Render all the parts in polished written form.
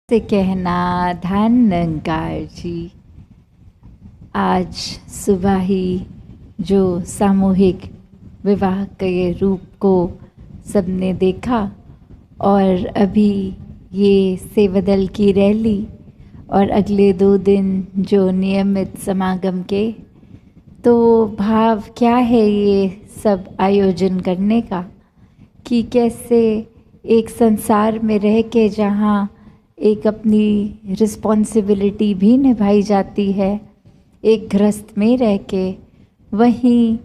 से कहना धन निरंकार जी। आज सुबह ही जो सामूहिक विवाह के रूप को सबने देखा और अभी ये सेवादल की रैली और अगले 2 दिन जो नियमित समागम के, तो भाव क्या है ये सब आयोजन करने का कि कैसे एक संसार में रह के जहाँ एक अपनी रिस्पॉन्सिबिलिटी भी निभाई जाती है, एक गृहस्थ में रह के वहीं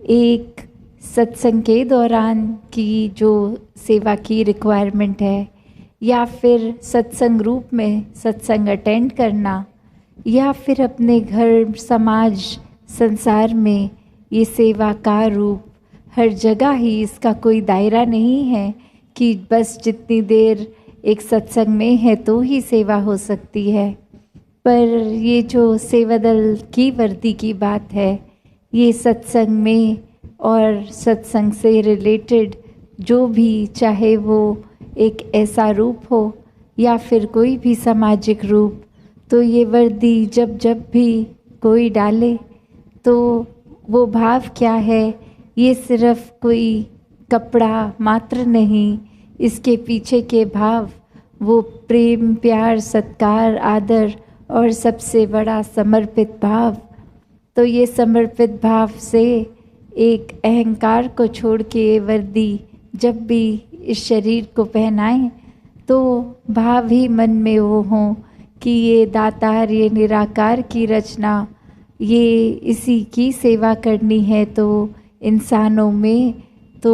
एक सत्संग के दौरान की जो सेवा की रिक्वायरमेंट है, या फिर सत्संग रूप में सत्संग अटेंड करना, या फिर अपने घर समाज संसार में ये सेवा का रूप हर जगह ही, इसका कोई दायरा नहीं है कि बस जितनी देर एक सत्संग में है तो ही सेवा हो सकती है। पर ये जो सेवादल की वर्दी की बात है, ये सत्संग में और सत्संग से रिलेटेड जो भी, चाहे वो एक ऐसा रूप हो या फिर कोई भी सामाजिक रूप, तो ये वर्दी जब जब भी कोई डाले तो वो भाव क्या है, ये सिर्फ कोई कपड़ा मात्र नहीं, इसके पीछे के भाव वो प्रेम, प्यार, सत्कार, आदर और सबसे बड़ा समर्पित भाव। तो ये समर्पित भाव से एक अहंकार को छोड़ के ये वर्दी जब भी इस शरीर को पहनाएं तो भाव ही मन में वो हों कि ये दातार, ये निराकार की रचना, ये इसी की सेवा करनी है। तो इंसानों में तो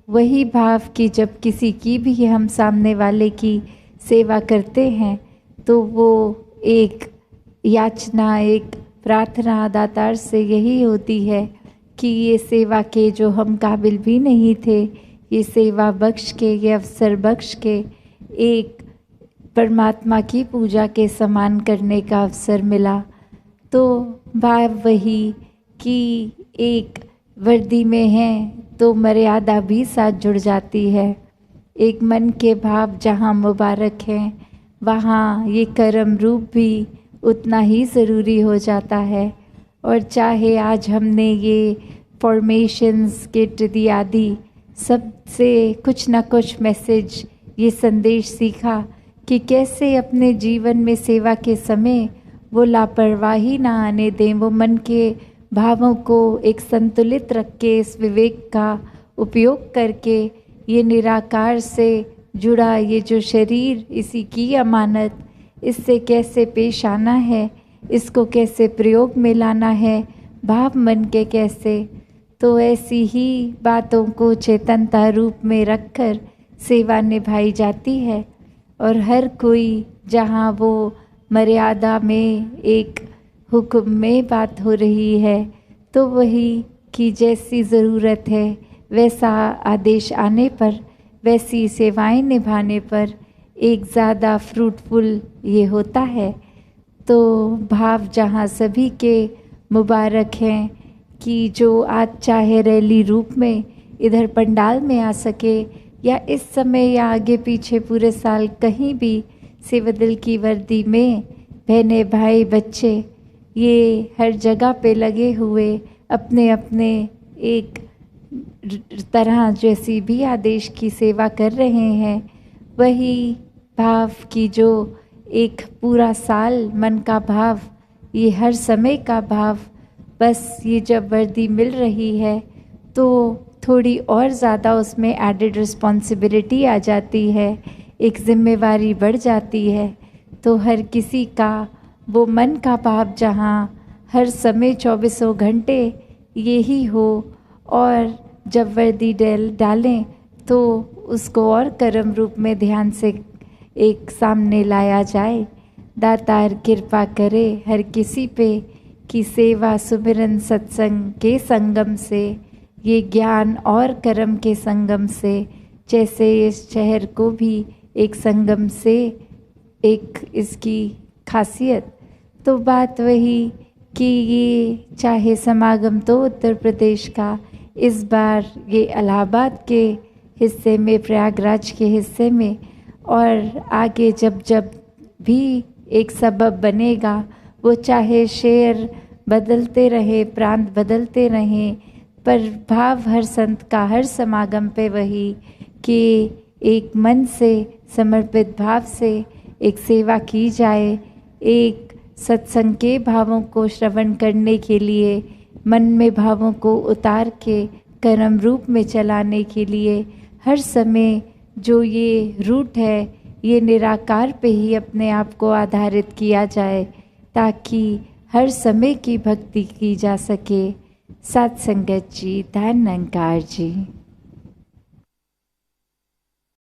वही भाव कि जब किसी की भी हम सामने वाले की सेवा करते हैं तो वो एक याचना, एक प्रार्थना दातार से यही होती है कि ये सेवा के जो हम काबिल भी नहीं थे, ये सेवा बख्श के, ये अवसर बख्श के एक परमात्मा की पूजा के समान करने का अवसर मिला। तो भाव वही कि एक वर्दी में है तो मर्यादा भी साथ जुड़ जाती है। एक मन के भाव जहाँ मुबारक हैं, वहाँ ये कर्म रूप भी उतना ही ज़रूरी हो जाता है। और चाहे आज हमने ये फॉर्मेशंस किट इत्यादि सब से कुछ ना कुछ मैसेज, ये संदेश सीखा कि कैसे अपने जीवन में सेवा के समय वो लापरवाही ना आने दें, वो मन के भावों को एक संतुलित रख के इस विवेक का उपयोग करके ये निराकार से जुड़ा ये जो शरीर, इसी की अमानत, इससे कैसे पेश आना है, इसको कैसे प्रयोग में लाना है, भाव मन के कैसे। तो ऐसी ही बातों को चेतनता रूप में रखकर सेवा निभाई जाती है। और हर कोई जहाँ वो मर्यादा में एक हुक्म में बात हो रही है, तो वही कि जैसी ज़रूरत है वैसा आदेश आने पर, वैसी सेवाएं निभाने पर एक ज़्यादा फ्रूटफुल ये होता है। तो भाव जहाँ सभी के मुबारक हैं कि जो आज चाहे रैली रूप में इधर पंडाल में आ सके, या इस समय या आगे पीछे पूरे साल कहीं भी सेवादल की वर्दी में बहने, भाई, बच्चे ये हर जगह पे लगे हुए अपने अपने एक तरह जैसी भी आदेश की सेवा कर रहे हैं, वही भाव की जो एक पूरा साल मन का भाव, ये हर समय का भाव, बस ये जब वर्दी मिल रही है तो थोड़ी और ज़्यादा उसमें एडेड रिस्पॉन्सिबिलिटी आ जाती है, एक जिम्मेवारी बढ़ जाती है। तो हर किसी का वो मन का भाव जहाँ हर समय 24 घंटे यही हो, और जब वर्दी डालें तो उसको और कर्म रूप में ध्यान से एक सामने लाया जाए। दातार कृपा करे हर किसी पे कि सेवा, सुमिरन, सत्संग के संगम से, ये ज्ञान और कर्म के संगम से, जैसे इस शहर को भी एक संगम से एक इसकी खासियत। तो बात वही कि ये चाहे समागम तो उत्तर प्रदेश का, इस बार ये इलाहाबाद के हिस्से में, प्रयागराज के हिस्से में, और आगे जब जब भी एक सबब बनेगा। वो चाहे शेर बदलते रहे, प्रांत बदलते रहें, पर भाव हर संत का हर समागम पे वही कि एक मन से समर्पित भाव से एक सेवा की जाए, एक सत्संग के भावों को श्रवण करने के लिए, मन में भावों को उतार के कर्म रूप में चलाने के लिए हर समय जो ये रूट है, ये निराकार पे ही अपने आप को आधारित किया जाए, ताकि हर समय की भक्ति की जा सके। सत्संगत जी, धन निरंकार जी।